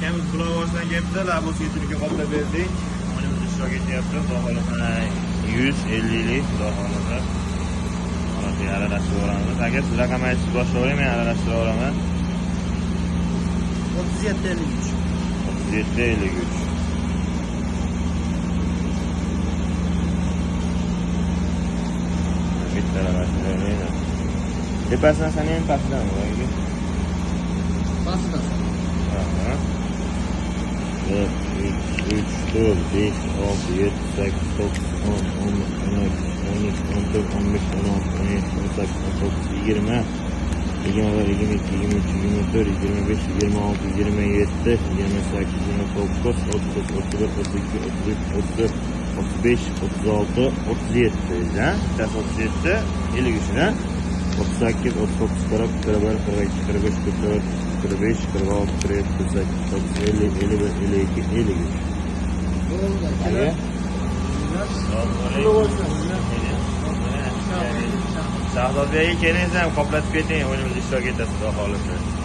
akamiz buloq boshidan kelibdi, labosiga turga qoplab berdik. O'yinimiz ishtirok etyapti. Xudo xohlasa 150 lik xudo xohlasa. Mana aralashtirib yuboramiz. Aka siz raqam aytib boshlayvering, men aralashtirib yuboraman. 37.53. 37.53. Bitta aralashtiraylik. Tepasidan sanayam pastidan bo'laydi. Pastidan. Ha. 1 2 3 4 5 6 7 8 9 10 11 12 13 14 15 16 17 18 19 20 21 22 23 24 25 26 27 28 29 30 31 32 33 34 35 36 37 ha? 37 53 ha? 38 39 40 41 42 43 44 45 46 47 48 50 51 52 53. Aka. Shahzodbek aka keling ham qoplatib keting, o'yinimizda ishtirok etasiz xudo xohlasa.